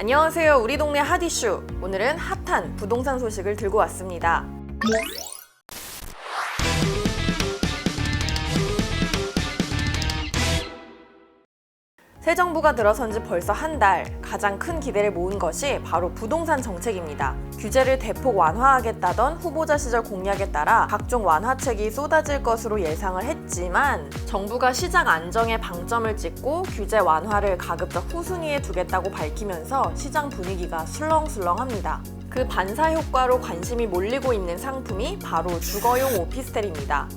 안녕하세요. 우리 동네 핫 이슈. 오늘은 핫한 부동산 소식을 들고 왔습니다. 새 정부가 들어선 지 벌써 한 달, 가장 큰 기대를 모은 것이 바로 부동산 정책입니다. 규제를 대폭 완화하겠다던 후보자 시절 공약에 따라 각종 완화책이 쏟아질 것으로 예상을 했지만 정부가 시장 안정에 방점을 찍고 규제 완화를 가급적 후순위에 두겠다고 밝히면서 시장 분위기가 술렁술렁합니다. 그 반사 효과로 관심이 몰리고 있는 상품이 바로 주거용 오피스텔입니다.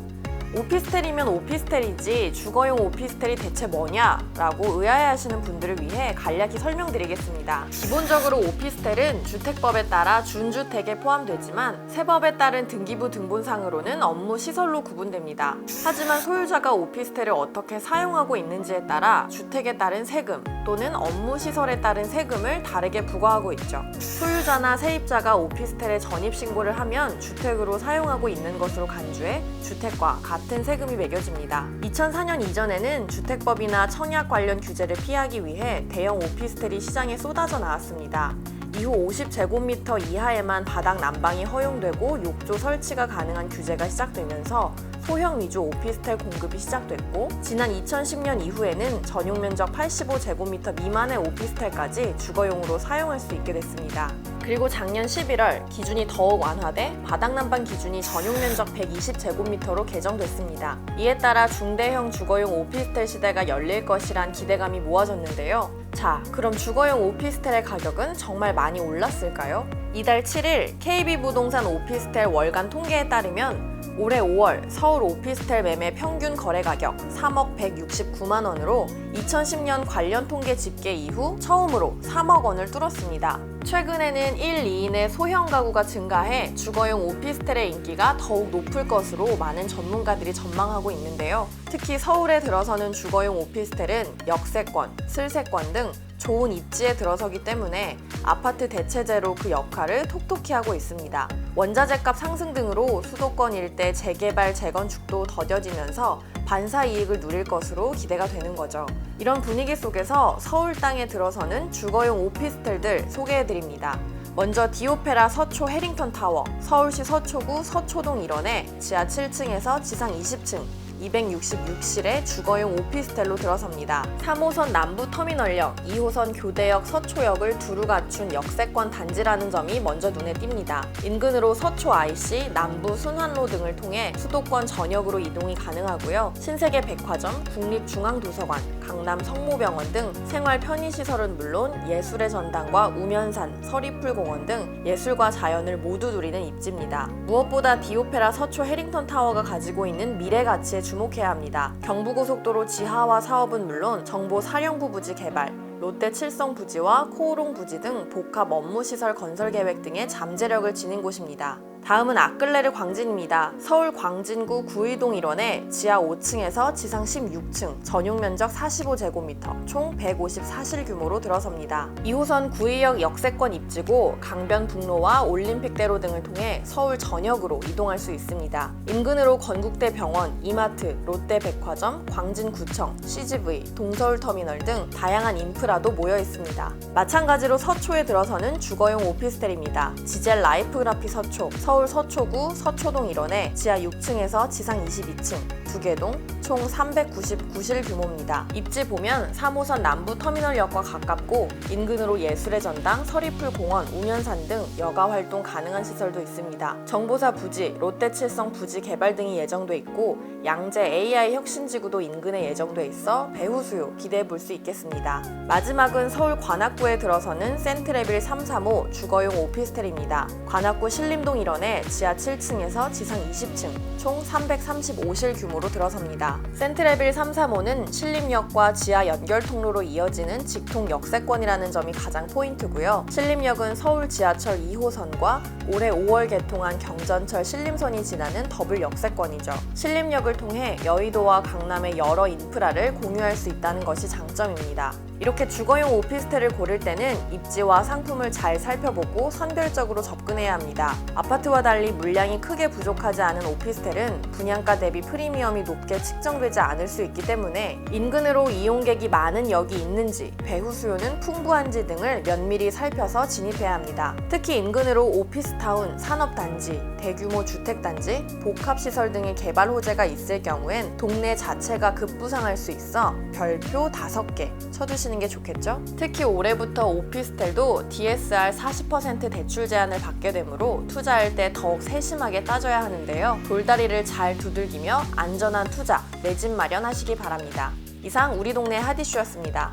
오피스텔이면 오피스텔이지 주거용 오피스텔이 대체 뭐냐? 라고 의아해하시는 분들을 위해 간략히 설명드리겠습니다. 기본적으로 오피스텔은 주택법에 따라 준주택에 포함되지만 세법에 따른 등기부 등본상으로는 업무시설로 구분됩니다. 하지만 소유자가 오피스텔을 어떻게 사용하고 있는지에 따라 주택에 따른 세금 또는 업무시설에 따른 세금을 다르게 부과하고 있죠. 소유자나 세입자가 오피스텔에 전입신고를 하면 주택으로 사용하고 있는 것으로 간주해 주택과 같은 세금이 매겨집니다. 2004년 이전에는 주택법이나 청약 관련 규제를 피하기 위해 대형 오피스텔이 시장에 쏟아져 나왔습니다. 이후 50제곱미터 이하에만 바닥 난방이 허용되고 욕조 설치가 가능한 규제가 시작되면서 소형 위주 오피스텔 공급이 시작됐고, 지난 2010년 이후에는 전용 면적 85제곱미터 미만의 오피스텔까지 주거용으로 사용할 수 있게 됐습니다. 그리고 작년 11월 기준이 더욱 완화돼 바닥 난방 기준이 전용 면적 120제곱미터로 개정됐습니다. 이에 따라 중대형 주거용 오피스텔 시대가 열릴 것이란 기대감이 모아졌는데요. 자, 그럼 주거용 오피스텔의 가격은 정말 많이 올랐을까요? 이달 7일 KB부동산 오피스텔 월간 통계에 따르면 올해 5월 서울 오피스텔 매매 평균 거래 가격 3억 169만 원으로 2010년 관련 통계 집계 이후 처음으로 3억 원을 뚫었습니다. 최근에는 1, 2인의 소형 가구가 증가해 주거용 오피스텔의 인기가 더욱 높을 것으로 많은 전문가들이 전망하고 있는데요. 특히 서울에 들어서는 주거용 오피스텔은 역세권, 슬세권 등 좋은 입지에 들어서기 때문에 아파트 대체제로 그 역할을 톡톡히 하고 있습니다. 원자재값 상승 등으로 수도권 일대 재개발, 재건축도 더뎌지면서 반사 이익을 누릴 것으로 기대가 되는 거죠. 이런 분위기 속에서 서울 땅에 들어서는 주거용 오피스텔들 소개해드립니다. 먼저 디오페라 서초 해링턴 타워, 서울시 서초구 서초동 일원에 지하 7층에서 지상 20층 266실의 주거용 오피스텔로 들어섭니다. 3호선 남부터미널역, 2호선 교대역 서초역을 두루 갖춘 역세권 단지라는 점이 먼저 눈에 띕니다. 인근으로 서초 IC, 남부 순환로 등을 통해 수도권 전역으로 이동이 가능하고요. 신세계 백화점, 국립중앙도서관, 강남 성모병원 등 생활 편의시설은 물론 예술의 전당과 우면산, 서리풀공원 등 예술과 자연을 모두 누리는 입지입니다. 무엇보다 디오페라 서초 해링턴 타워가 가지고 있는 미래 가치에 주목해야 합니다. 경부고속도로 지하화 사업은 물론 정보 사령부 부지 개발, 롯데 칠성 부지와 코오롱 부지 등 복합 업무시설 건설 계획 등의 잠재력을 지닌 곳입니다. 다음은 아끌레르 광진입니다. 서울 광진구 구의동 일원에 지하 5층에서 지상 16층, 전용 면적 45제곱미터, 총 154실 규모로 들어섭니다. 2호선 구의역 역세권 입지고 강변북로와 올림픽대로 등을 통해 서울 전역으로 이동할 수 있습니다. 인근으로 건국대 병원, 이마트, 롯데백화점, 광진구청, CGV, 동서울터미널 등 다양한 인프라도 모여 있습니다. 마찬가지로 서초에 들어서는 주거용 오피스텔입니다. 지젤 라이프그라피 서초, 서울 서초구 서초동 일원에 지하 6층에서 지상 22층, 2개동, 총 399실 규모입니다. 입지 보면 3호선 남부터미널역과 가깝고 인근으로 예술의 전당, 서리풀공원, 우면산 등 여가 활동 가능한 시설도 있습니다. 정보사 부지, 롯데칠성 부지 개발 등이 예정돼 있고 양재 AI 혁신지구도 인근에 예정돼 있어 배후 수요 기대해 볼 수 있겠습니다. 마지막은 서울 관악구에 들어서는 센트레빌 335 주거용 오피스텔입니다. 관악구 신림동 일원에 지하 7층에서 지상 20층, 총 335실 규모로 들어섭니다. 센트레빌 335는 신림역과 지하 연결 통로로 이어지는 직통 역세권이라는 점이 가장 포인트고요. 신림역은 서울 지하철 2호선과 올해 5월 개통한 경전철 신림선이 지나는 더블 역세권이죠. 신림역을 통해 여의도와 강남의 여러 인프라를 공유할 수 있다는 것이 장점입니다. 이렇게 주거용 오피스텔을 고를 때는 입지와 상품을 잘 살펴보고 선별적으로 접근해야 합니다. 아파트와 달리 물량이 크게 부족하지 않은 오피스텔은 분양가 대비 프리미엄이 높게 측정되지 않을 수 있기 때문에 인근으로 이용객이 많은 역이 있는지, 배후 수요는 풍부한지 등을 면밀히 살펴서 진입해야 합니다. 특히 인근으로 오피스타운, 산업단지, 대규모 주택단지, 복합시설 등의 개발 호재가 있을 경우엔 동네 자체가 급부상할 수 있어 별표 5개 쳐두시는 게 좋겠죠? 특히 올해부터 오피스텔도 DSR 40% 대출 제한을 받게 되므로 투자할 때 더욱 세심하게 따져야 하는데요. 돌다리를 잘 두들기며 안전한 투자, 내 집 마련하시기 바랍니다. 이상 우리 동네 핫이슈였습니다.